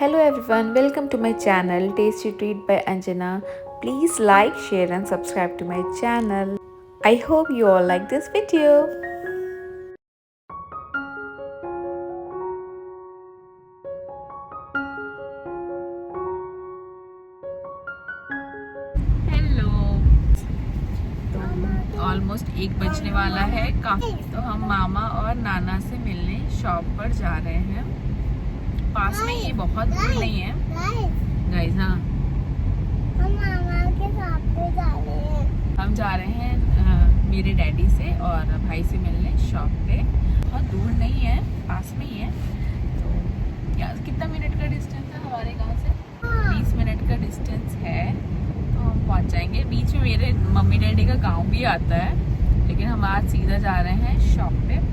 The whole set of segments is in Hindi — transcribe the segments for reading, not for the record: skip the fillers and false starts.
Hello everyone, welcome to my channel Tasty Treat by Anjana. Please like, share and subscribe to my channel. I hope you all like this video. Hello. तो ऑलमोस्ट 1 बजने वाला है काफ़ी, तो हम मामा और नाना से मिलने शॉप पर जा रहे हैं। पास में ये बहुत दूर नहीं है गाइस। हाँ, हम मामा के साथ पे जा रहे हैं। हम जा रहे हैं मेरे डैडी से और भाई से मिलने शॉप पे। बहुत दूर नहीं है, पास में ही है। तो क्या कितना मिनट का डिस्टेंस है हमारे गाँव से? 20 मिनट का डिस्टेंस है, तो हम पहुंच जाएंगे। बीच में मेरे मम्मी डैडी का गांव भी आता है, लेकिन हम आज सीधा जा रहे हैं शॉप पे।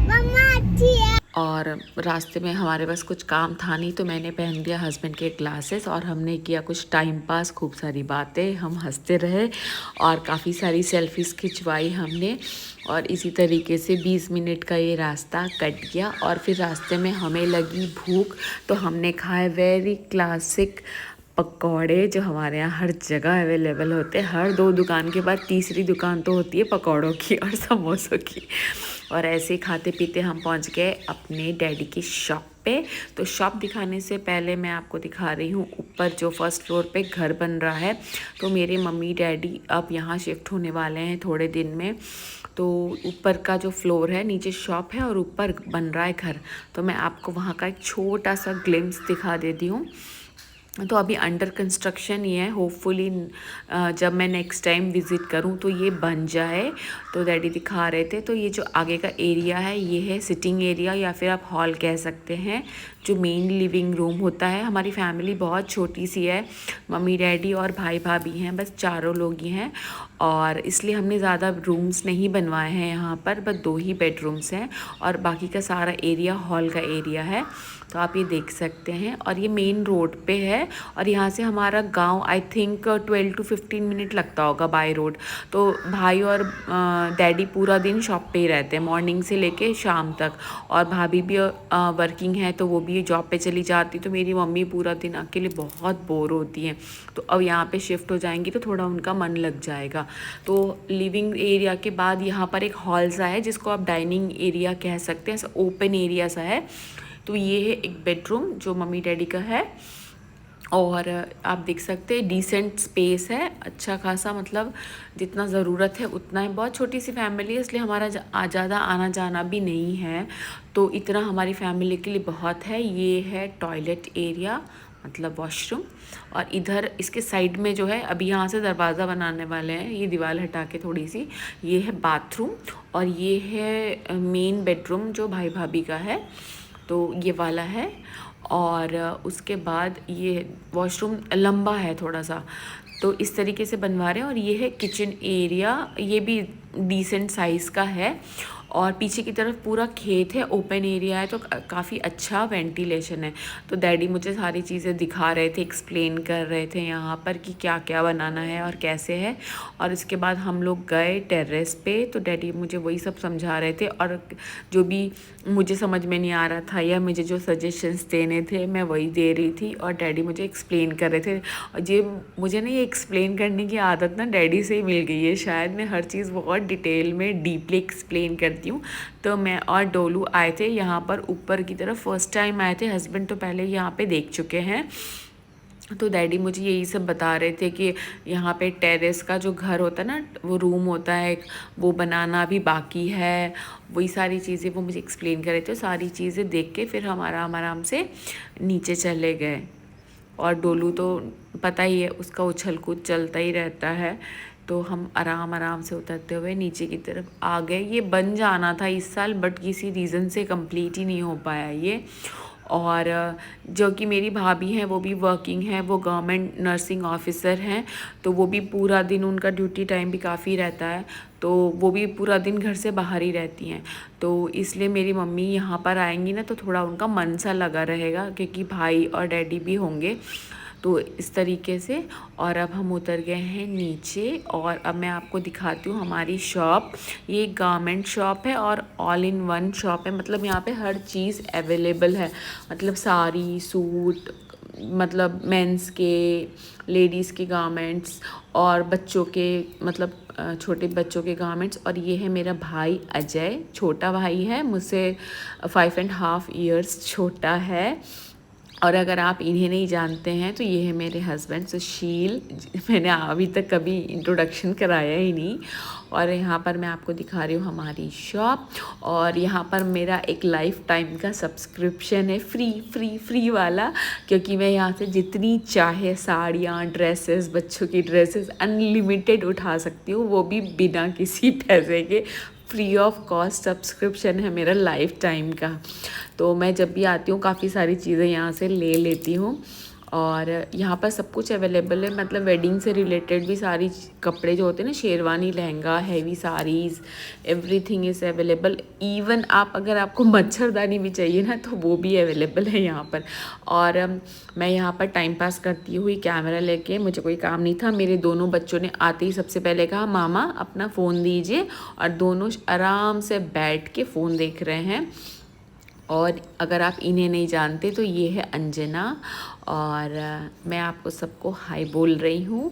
मम्मा अच्छी है। और रास्ते में हमारे पास कुछ काम था नहीं, तो मैंने पहन दिया हस्बैंड के ग्लासेस और हमने किया कुछ टाइम पास, खूब सारी बातें, हम हंसते रहे और काफ़ी सारी सेल्फीज़ खिंचवाई हमने। और इसी तरीके से 20 मिनट का ये रास्ता कट गया और फिर रास्ते में हमें लगी भूख, तो हमने खाए वेरी क्लासिक पकौड़े, जो हमारे यहाँ हर जगह अवेलेबल होते हैं। हर 2 दुकान के बाद तीसरी दुकान तो होती है पकौड़ों की और समोसों की। और ऐसे ही खाते पीते हम पहुँच गए अपने डैडी की शॉप पे। तो शॉप दिखाने से पहले मैं आपको दिखा रही हूँ ऊपर जो फर्स्ट फ्लोर पे घर बन रहा है। तो मेरे मम्मी डैडी अब यहाँ शिफ्ट होने वाले हैं थोड़े दिन में। तो ऊपर का जो फ्लोर है, नीचे शॉप है और ऊपर बन रहा है घर। तो मैं आपको वहाँ का एक छोटा सा ग्लिम्स दिखा देती हूँ। तो अभी अंडर कंस्ट्रक्शन ही है। होपफुली जब मैं नेक्स्ट टाइम विज़िट करूं तो ये बन जाए। तो डैडी दिखा रहे थे। तो ये जो आगे का एरिया है, ये है सिटिंग एरिया या फिर आप हॉल कह सकते हैं, जो मेन लिविंग रूम होता है। हमारी फैमिली बहुत छोटी सी है, मम्मी डैडी और भाई भाभी हैं, बस चारों लोग ही हैं। और इसलिए हमने ज़्यादा रूम्स नहीं बनवाए हैं यहाँ पर, बस 2 ही बेडरूम्स हैं और बाकी का सारा एरिया हॉल का एरिया है। तो आप ये देख सकते हैं और ये मेन रोड पे है और यहाँ से हमारा गांव आई थिंक 12 to 15 मिनट लगता होगा बाय रोड। तो भाई और डैडी पूरा दिन शॉप पे ही रहते हैं, मॉर्निंग से लेके शाम तक। और भाभी भी वर्किंग है, तो वो भी जॉब पे चली जाती। तो मेरी मम्मी पूरा दिन अकेले बहुत बोर होती हैं। तो अब यहाँ पे शिफ्ट हो जाएंगी तो थोड़ा उनका मन लग जाएगा। तो लिविंग एरिया के बाद यहाँ पर एक हॉल सा है, जिसको आप डाइनिंग एरिया कह सकते हैं, ऐसा ओपन एरिया सा है। तो ये है एक बेडरूम जो मम्मी डैडी का है। और आप देख सकते हैं डिसेंट स्पेस है, अच्छा खासा, मतलब जितना ज़रूरत है उतना है। बहुत छोटी सी फैमिली है, इसलिए हमारा ज़्यादा आना जाना भी नहीं है, तो इतना हमारी फैमिली के लिए बहुत है। ये है टॉयलेट एरिया, मतलब वॉशरूम। और इधर इसके साइड में जो है, अभी यहाँ से दरवाज़ा बनाने वाले हैं, ये दीवार हटा के थोड़ी सी, ये है बाथरूम। और ये है मेन बेडरूम जो भाई भाभी का है, तो ये वाला है। और उसके बाद ये वॉशरूम लंबा है थोड़ा सा, तो इस तरीके से बनवा रहे हैं। और ये है किचन एरिया, ये भी डिसेंट साइज़ का है। और पीछे की तरफ पूरा खेत है, ओपन एरिया है, तो काफ़ी अच्छा वेंटिलेशन है। तो डैडी मुझे सारी चीज़ें दिखा रहे थे, एक्सप्लेन कर रहे थे यहाँ पर कि क्या क्या बनाना है और कैसे है। और इसके बाद हम लोग गए टेरेस पे, तो डैडी मुझे वही सब समझा रहे थे। और जो भी मुझे समझ में नहीं आ रहा था या मुझे जो सजेशंस देने थे, मैं वही दे रही थी और डैडी मुझे एक्सप्लेन कर रहे थे। और ये मुझे ना ये एक्सप्लेन करने की आदत ना डैडी से ही मिल गई है शायद। मैं हर चीज़ बहुत डिटेल में डीपली एक्सप्लेन करती हूँ। तो मैं और डोलू आए थे यहाँ पर ऊपर की तरफ, फर्स्ट टाइम आए थे। हस्बैंड तो पहले यहाँ पे देख चुके हैं। तो डैडी मुझे यही सब बता रहे थे कि यहाँ पे टेरेस का जो घर होता है ना, वो रूम होता है, वो बनाना भी बाकी है। वही सारी चीज़ें वो मुझे एक्सप्लेन कर रहे थे। सारी चीज़ें देख के फिर हम आराम से नीचे चले गए। और डोलू तो पता ही है, उसका उछल कूद चलता ही रहता है। तो हम आराम से उतरते हुए नीचे की तरफ आ गए। ये बन जाना था इस साल, बट किसी रीज़न से कंप्लीट ही नहीं हो पाया ये। और जो कि मेरी भाभी हैं वो भी वर्किंग है, वो गवर्नमेंट नर्सिंग ऑफिसर हैं। तो वो भी पूरा दिन, उनका ड्यूटी टाइम भी काफ़ी रहता है, तो वो भी पूरा दिन घर से बाहर ही रहती हैं। तो इसलिए मेरी मम्मी यहाँ पर आएंगी ना, तो थोड़ा उनका मन सा लगा रहेगा, क्योंकि भाई और डैडी भी होंगे। तो इस तरीके से। और अब हम उतर गए हैं नीचे और अब मैं आपको दिखाती हूँ हमारी शॉप। ये गारमेंट शॉप है और ऑल इन वन शॉप है, मतलब यहाँ पे हर चीज़ अवेलेबल है, मतलब साड़ी सूट, मतलब मेंस के, लेडीज़ के गारमेंट्स और बच्चों के, मतलब छोटे बच्चों के गारमेंट्स। और ये है मेरा भाई अजय, छोटा भाई है मुझसे 5.5 ईयर्स छोटा है। और अगर आप इन्हें नहीं जानते हैं तो ये है मेरे हस्बैंड सुशील, मैंने अभी तक कभी इंट्रोडक्शन कराया ही नहीं। और यहाँ पर मैं आपको दिखा रही हूँ हमारी शॉप। और यहाँ पर मेरा एक लाइफ टाइम का सब्सक्रिप्शन है, फ्री वाला, क्योंकि मैं यहाँ से जितनी चाहे साड़ियाँ, ड्रेसेस, बच्चों की ड्रेसेस अनलिमिटेड उठा सकती हूँ, वो भी बिना किसी पैसे के। फ्री ऑफ कॉस्ट सब्सक्रिप्शन है मेरा लाइफ टाइम का। तो मैं जब भी आती हूँ काफ़ी सारी चीज़ें यहाँ से ले लेती हूँ। और यहाँ पर सब कुछ अवेलेबल है, मतलब वेडिंग से रिलेटेड भी सारी कपड़े जो होते हैं ना, sherwani, lehenga, heavy saris, everything is available. Even आप अगर आपको मच्छरदानी भी चाहिए ना तो वो भी अवेलेबल है यहाँ पर। और मैं यहाँ पर टाइम पास करती हुई कैमरा लेके, मुझे कोई काम नहीं था। मेरे दोनों बच्चों ने आते ही सबसे पहले कहा मामा अपना फ़ोन दीजिए, और दोनों आराम से बैठ के फ़ोन देख रहे हैं। और अगर आप इन्हें नहीं जानते तो ये है अंजना, और मैं आपको सबको हाय बोल रही हूँ।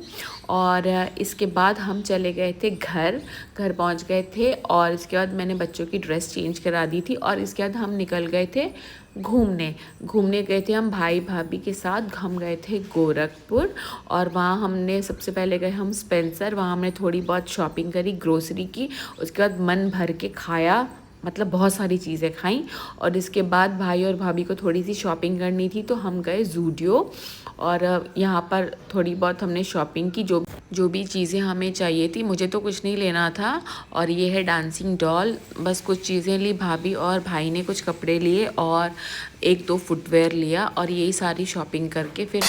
और इसके बाद हम चले गए थे घर पहुँच गए थे, और इसके बाद मैंने बच्चों की ड्रेस चेंज करा दी थी। और इसके बाद हम निकल गए थे घूमने गए थे हम भाई भाभी के साथ। हम गए थे गोरखपुर, और वहाँ हमने सबसे पहले गए हम स्पेंसर, वहाँ हमने थोड़ी बहुत शॉपिंग करी, ग्रोसरी की। उसके बाद मन भर के खाया, मतलब बहुत सारी चीज़ें खाई। और इसके बाद भाई और भाभी को थोड़ी सी शॉपिंग करनी थी तो हम गए ज़ूडियो, और यहाँ पर थोड़ी बहुत हमने शॉपिंग की, जो भी चीज़ें हमें चाहिए थी। मुझे तो कुछ नहीं लेना था। और ये है डांसिंग डॉल, बस कुछ चीज़ें ली, भाभी और भाई ने कुछ कपड़े लिए और 1-2 फुटवेयर लिया, और यही सारी शॉपिंग करके फिर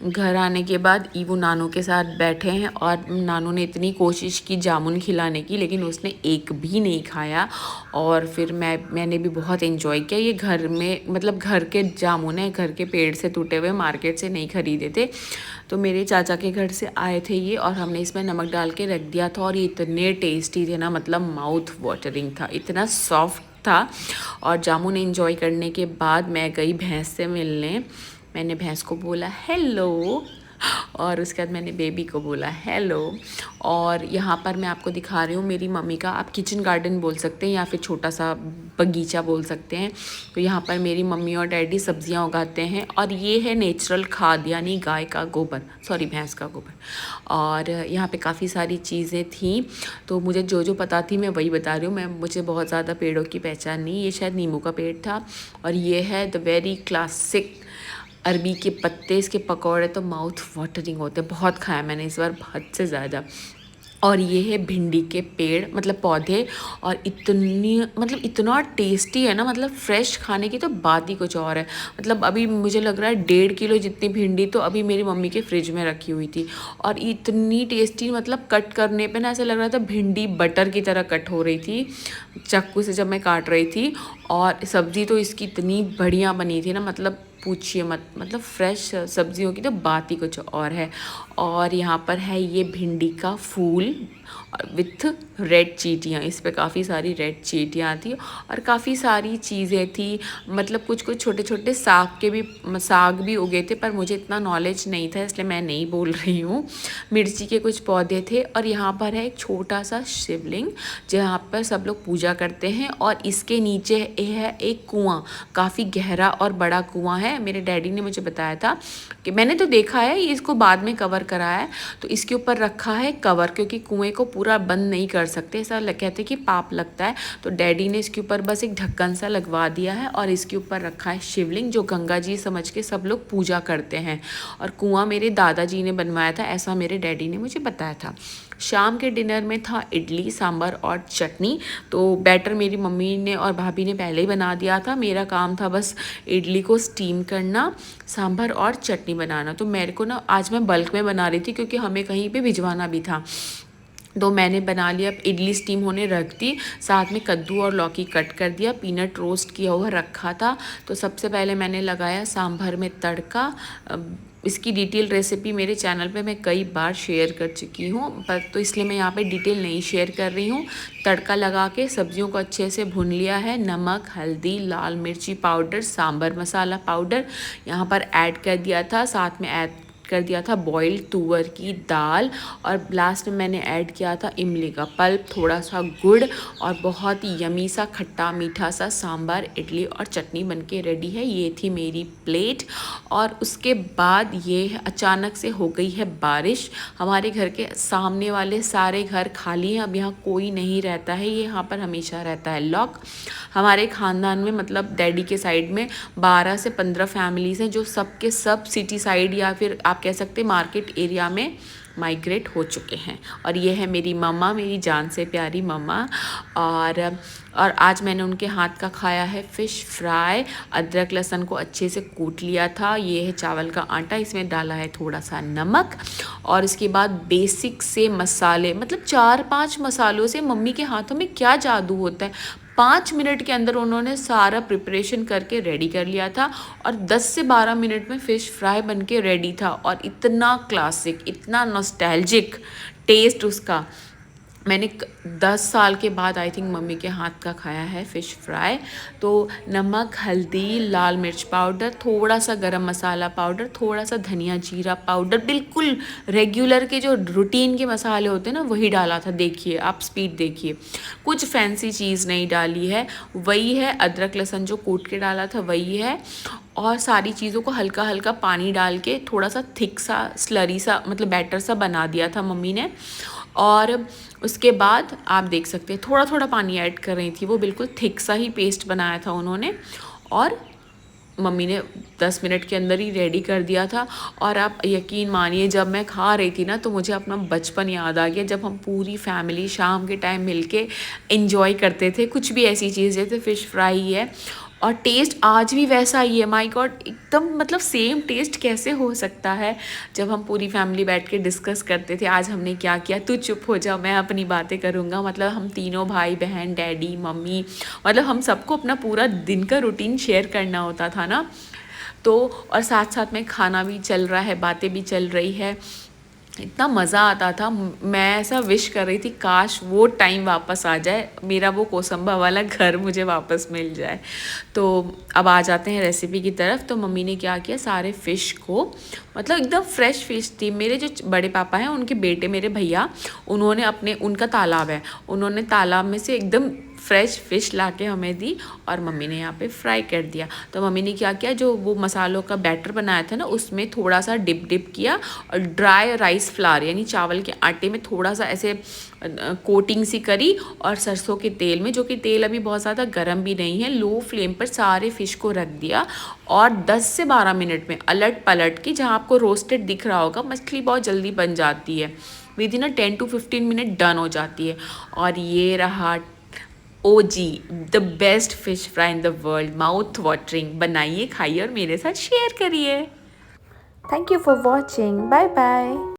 घर आने के बाद ईवू नानू के साथ बैठे हैं, और नानू ने इतनी कोशिश की जामुन खिलाने की, लेकिन उसने एक भी नहीं खाया। और फिर मैंने भी बहुत एंजॉय किया। ये घर में, मतलब घर के जामुन है, घर के पेड़ से टूटे हुए, मार्केट से नहीं खरीदे थे। तो मेरे चाचा के घर से आए थे ये, और हमने इसमें नमक डाल के रख दिया था। और ये इतने टेस्टी थे ना, मतलब माउथ वाटरिंग था, इतना सॉफ्ट था। और जामुन एंजॉय करने के बाद मैं गई भैंस से मिलने। मैंने भैंस को बोला हेलो, और उसके बाद मैंने बेबी को बोला हेलो। और यहाँ पर मैं आपको दिखा रही हूँ मेरी मम्मी का, आप किचन गार्डन बोल सकते हैं या फिर छोटा सा बगीचा बोल सकते हैं। तो यहाँ पर मेरी मम्मी और डैडी सब्जियाँ उगाते हैं, और ये है नेचुरल खाद, यानी गाय का गोबर, सॉरी भैंस का गोबर। और यहाँ पे काफ़ी सारी चीज़ें थी, तो मुझे जो पता थी मैं वही बता रही हूँ। मुझे बहुत ज़्यादा पेड़ों की पहचान नहीं। ये शायद नींबू का पेड़ था, और ये है द वेरी क्लासिक अरबी के पत्ते। इसके पकौड़े तो माउथ वाटरिंग होते हैं, बहुत खाया मैंने इस बार, हद से ज़्यादा। और ये है भिंडी के पेड़, मतलब पौधे, और इतना टेस्टी है ना, मतलब फ्रेश खाने की तो बात ही कुछ और है। मतलब अभी मुझे लग रहा है 1.5 किलो जितनी भिंडी तो अभी मेरी मम्मी के फ्रिज में रखी हुई थी, और इतनी टेस्टी, मतलब कट करने पे ना ऐसा लग रहा था भिंडी बटर की तरह कट हो रही थी चाकू से जब मैं काट रही थी। और सब्ज़ी तो इसकी इतनी बढ़िया बनी थी ना, मतलब पूछिए मत, मतलब फ्रेश सब्जियों की तो बात ही कुछ और है। और यहाँ पर है ये भिंडी का फूल विथ रेड चींटियाँ, इस पे काफ़ी सारी रेड चींटियाँ थी, और काफ़ी सारी चीज़ें थी। मतलब कुछ छोटे छोटे साग भी उगे थे, पर मुझे इतना नॉलेज नहीं था इसलिए मैं नहीं बोल रही हूँ। मिर्ची के कुछ पौधे थे, और यहाँ पर है एक छोटा सा शिवलिंग जहाँ पर सब लोग पूजा करते हैं। और इसके नीचे है एक कुआं, काफ़ी गहरा और बड़ा कुआं है। मेरे डैडी ने मुझे बताया था कि मैंने तो देखा है, इसको बाद में कवर करा है, तो इसके ऊपर रखा है कवर, क्योंकि कुएं को पूरा पूरा बंद नहीं कर सकते, ऐसा कहते कि पाप लगता है। तो डैडी ने इसके ऊपर बस एक ढक्कन सा लगवा दिया है और इसके ऊपर रखा है शिवलिंग, जो गंगा जी समझ के सब लोग पूजा करते हैं। और कुआं मेरे दादाजी ने बनवाया था, ऐसा मेरे डैडी ने मुझे बताया था। शाम के डिनर में था इडली सांभर और चटनी। तो बैटर मेरी मम्मी ने और भाभी ने पहले ही बना दिया था, मेरा काम था बस इडली को स्टीम करना, सांभर और चटनी बनाना। तो मेरे को ना आज मैं बल्क में बना रही थी क्योंकि हमें कहीं पे भिजवाना भी था। तो मैंने बना लिया, इडली स्टीम होने रख दी, साथ में कद्दू और लौकी कट कर दिया, पीनट रोस्ट किया हुआ रखा था। तो सबसे पहले मैंने लगाया सांभर में तड़का। इसकी डिटेल रेसिपी मेरे चैनल पे मैं कई बार शेयर कर चुकी हूँ, पर तो इसलिए मैं यहाँ पे डिटेल नहीं शेयर कर रही हूँ। तड़का लगा के सब्जियों को अच्छे से भून लिया है। नमक, हल्दी, लाल मिर्ची पाउडर, सांभर मसाला पाउडर यहाँ पर ऐड कर दिया था। साथ में ऐड कर दिया था बॉइल्ड तुअर की दाल, और लास्ट में मैंने ऐड किया था इमली का पल्प, थोड़ा सा गुड़, और बहुत ही यमी सा खट्टा मीठा सा सांभर, इडली और चटनी बनके रेडी है। ये थी मेरी प्लेट। और उसके बाद ये अचानक से हो गई है बारिश। हमारे घर के सामने वाले सारे घर खाली हैं, अब यहाँ कोई नहीं रहता है, ये यहाँ पर हमेशा रहता है लॉक। हमारे ख़ानदान में मतलब डैडी के साइड में 12 से 15 फैमिलीज़ हैं, जो सब के सब सिटी साइड या फिर आप कह सकते मार्केट एरिया में माइग्रेट हो चुके हैं। और ये है मेरी मम्मा, मेरी जान से प्यारी मम्मा। और आज मैंने उनके हाथ का खाया है फ़िश फ्राई। अदरक लहसुन को अच्छे से कूट लिया था। ये है चावल का आटा, इसमें डाला है थोड़ा सा नमक, और इसके बाद बेसिक से मसाले, मतलब 4-5 मसालों से मम्मी के हाथों में क्या जादू होता है। 5 मिनट के अंदर उन्होंने सारा प्रिपरेशन करके रेडी कर लिया था, और 10 से 12 मिनट में फ़िश फ्राई बनके रेडी था। और इतना क्लासिक, इतना नॉस्टैल्जिक टेस्ट उसका। मैंने 10 साल के बाद आई थिंक मम्मी के हाथ का खाया है फ़िश फ्राई। तो नमक, हल्दी, लाल मिर्च पाउडर, थोड़ा सा गरम मसाला पाउडर, थोड़ा सा धनिया जीरा पाउडर, बिल्कुल रेगुलर के जो रूटीन के मसाले होते हैं ना, वही डाला था। देखिए आप स्पीड देखिए, कुछ फैंसी चीज़ नहीं डाली है, वही है। अदरक लहसुन जो कूट के डाला था वही है। और सारी चीज़ों को हल्का हल्का पानी डाल के थोड़ा सा थिक सा स्लरी सा, मतलब बैटर सा बना दिया था मम्मी ने। और उसके बाद आप देख सकते हैं थोड़ा थोड़ा पानी ऐड कर रही थी, वो बिल्कुल थिक सा ही पेस्ट बनाया था उन्होंने। और मम्मी ने 10 मिनट के अंदर ही रेडी कर दिया था। और आप यकीन मानिए, जब मैं खा रही थी ना, तो मुझे अपना बचपन याद आ गया, जब हम पूरी फैमिली शाम के टाइम मिलके एंजॉय करते थे कुछ भी ऐसी चीज़, जैसे फ़िश फ्राई है। और टेस्ट आज भी वैसा ही है, माय गॉड, एकदम मतलब सेम टेस्ट कैसे हो सकता है। जब हम पूरी फैमिली बैठ के डिस्कस करते थे आज हमने क्या किया, तू चुप हो जा, मैं अपनी बातें करूँगा। मतलब हम तीनों भाई बहन, डैडी, मम्मी, मतलब हम सबको अपना पूरा दिन का रूटीन शेयर करना होता था ना। तो और साथ साथ में खाना भी चल रहा है, बातें भी चल रही है, इतना मज़ा आता था। मैं ऐसा विश कर रही थी काश वो टाइम वापस आ जाए, मेरा वो कोसंबा वाला घर मुझे वापस मिल जाए। तो अब आ जाते हैं रेसिपी की तरफ। तो मम्मी ने क्या किया, सारे फ़िश को, मतलब एकदम फ्रेश फ़िश थी। मेरे जो बड़े पापा हैं, उनके बेटे मेरे भैया, उन्होंने उनका तालाब है, उन्होंने तालाब में से एकदम फ्रेश फ़िश लाके हमें दी, और मम्मी ने यहाँ पे फ्राई कर दिया। तो मम्मी ने क्या किया, जो वो मसालों का बैटर बनाया था ना, उसमें थोड़ा सा डिप किया, और ड्राई राइस फ्लावर यानी चावल के आटे में थोड़ा सा ऐसे कोटिंग सी करी, और सरसों के तेल में, जो कि तेल अभी बहुत ज़्यादा गर्म भी नहीं है, लो फ्लेम पर सारे फ़िश को रख दिया। और 10 से 12 मिनट में अलट पलट के, जहाँ आपको रोस्टेड दिख रहा होगा, मछली बहुत जल्दी बन जाती है, within 10 to 15 minute done हो जाती है। और ये रहा OG, the best fish fry in the world, mouth watering. बनाइए, खाइए और मेरे साथ शेयर करिए। Thank you for watching, bye bye.